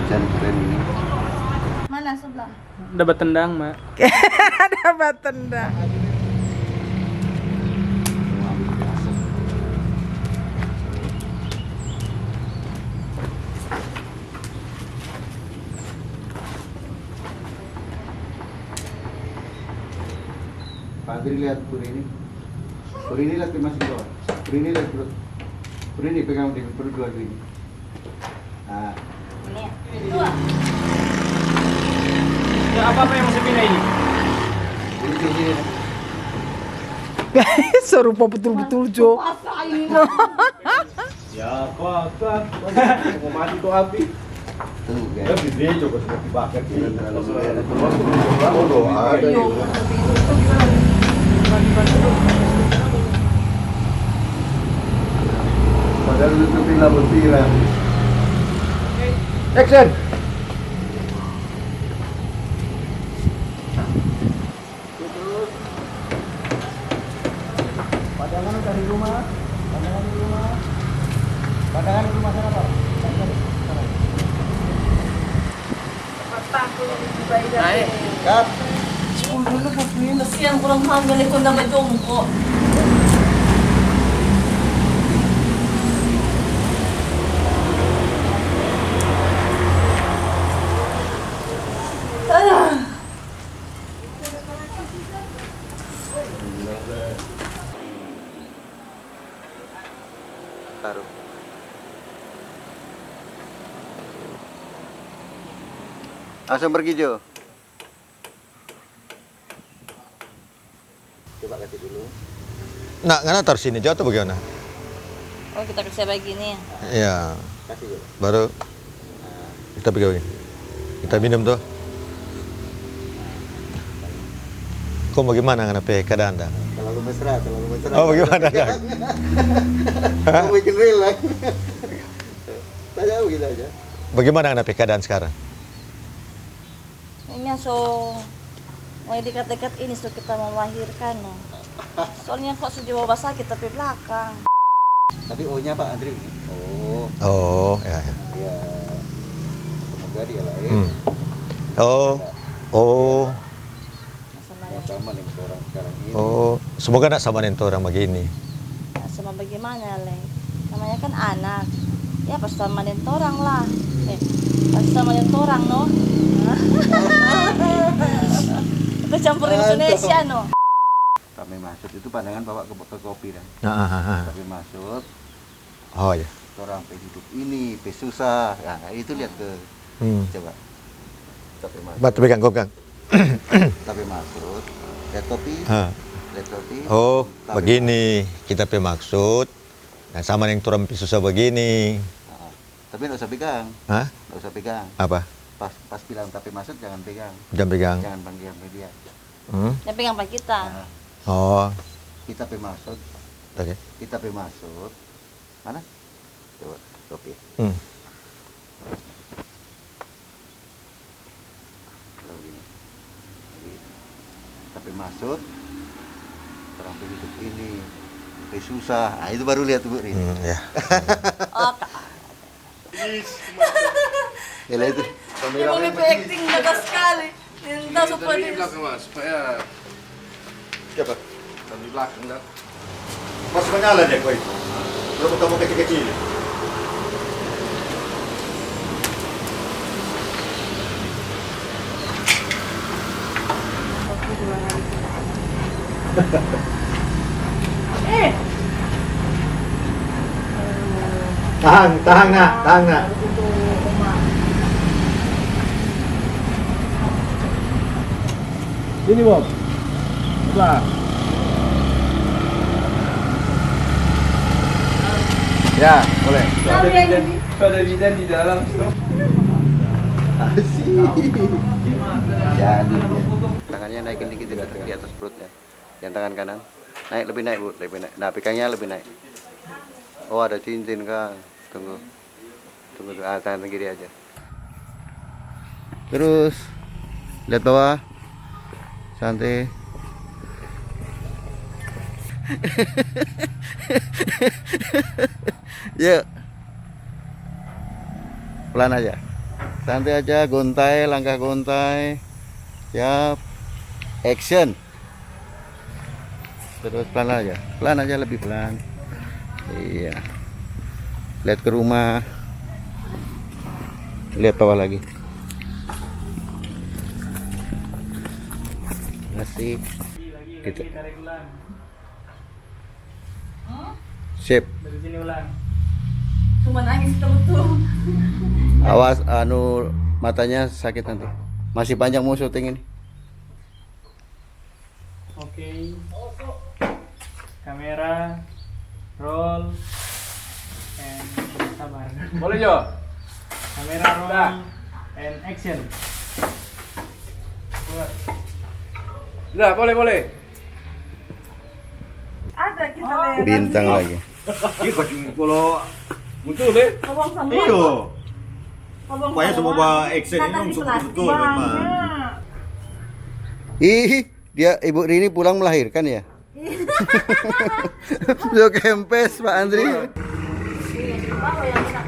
hujan keren ini. Mana sebelah? Dapat tendang, Mak. Dapat tendang. Pak Adri lihat Puri ini. Puri ini lihat masih bawah. Puri ini lihat perut. Puri ini pegang di perut dua ini. Nah, Ini. Dua. Ya apa yang mesti pindah ini? ini sini. Serupa betul-betul Jo. Apa ini? Ya, kok mau mati tuh api. Tuh, Ya, guys. gede coba sudah dibakar gitu. Oh, doa ada Iya. juga. Padahal tutupin lampu tiram. Action! Pandangan dari rumah. Pandangan di rumah. Pandangan di rumah sana, Pak. Naik. Kat. Dulu pupuin kasihan kurang hanggang ko na majongko. Taruh. Langsung pergi Jo. Coba kasih dulu. Nah, karena taruh sini aja atau bagaimana? Oh, kita bisa begini. Iya, Kasih Jo. baru kita pegang begini. Kita minum tuh. Kok bagaimana karena keadaan anda? Terlalu mesra, terlalu mesra. Oh, bagaimana? Kamu bikin real lah. Tanya begitu aja. Bagaimana karena keadaan sekarang? Ini so mau dekat-dekat ini so kita mau melahirkan. No. Soalnya kok sudah bawa sakit tapi belakang. Tapi O-nya Pak Andri. Oh, Oh, ya, ya. ya. Semoga dia lahir. Oh, oh, Sama Yang sama nih orang sekarang ini. oh. Semoga nak sama dengan orang begini. sama bagaimana le? Namanya kan anak. Ya pas sama dengan orang lah. Pas sama dengan orang no. Kita campurin Indonesia no. Kami masuk itu pandangan bawa ke kopi kan. Kami masuk, Oh, ya. orang pe hidup ini, pe susah. Ya, itu lihat ke coba. Tapi masuk. Batu pegang, pegang. Tapi masuk. Lihat kopi. Lihat kopi. Oh, Tapi begini. Kita pe maksud. Nah, sama yang turun susah begini. Nah, tapi nggak usah pegang. Hah? Nggak usah pegang. Apa? Pas bilang tapi masuk jangan pegang. Jam pegang. Jangan panggil media. Yang pegang pak kita. Nah, Oh, kita pe masuk. oke. Kita pe masuk. Mana? Coba kopi. Kalau gini. Tapi masuk orang pe hidup ini pe susah. Nah, itu baru lihat Bu Rin. Ya. Oh, Ya lah itu. dia mau acting bagus sekali. Minta supaya Dari belakang Mas, supaya Siapa? dari belakang dah. Mas menyala dia koi. Belum ketemu kecil-kecil. Tahan nak, tahan nak. Sini Bob. Sebelah. Ya, boleh. Ada bidan di dalam. Asik. Jadi. Tangannya naikin dikit di atas perutnya. Yang tangan kanan. Naik lebih naik, Bu, lebih naik. Nah, pegangnya lebih naik. Oh, ada cincin, Kang. Tunggu. Tunggu, tangan kiri aja. Terus lihat bawah. Santai. Yuk. Pelan aja. Santai aja, gontai, langkah gontai. Siap. Action. Terus pelan aja, lebih pelan. Iya. Lihat ke rumah. Lihat bawah lagi. Asik. Gitu. Tarik ulang. Sip. Dari sini ulang. Cuma nangis betul. Awas, matanya sakit nanti. Masih panjang mau syuting ini. Oke. Kamera, roll, and sabar. Boleh Jo? Kamera, roll, and action. Udah, boleh. Ada kita lihat. Bintang lagi. Kalau betul deh. Ngomong sama Iyo. ngomong Pokoknya sama. semua action Kata ini di plastik. betul memang. Banyak. Ih, dia Ibu Rini pulang melahirkan ya? Lo kempes Pak Andri. Iya, di bawah yang enak.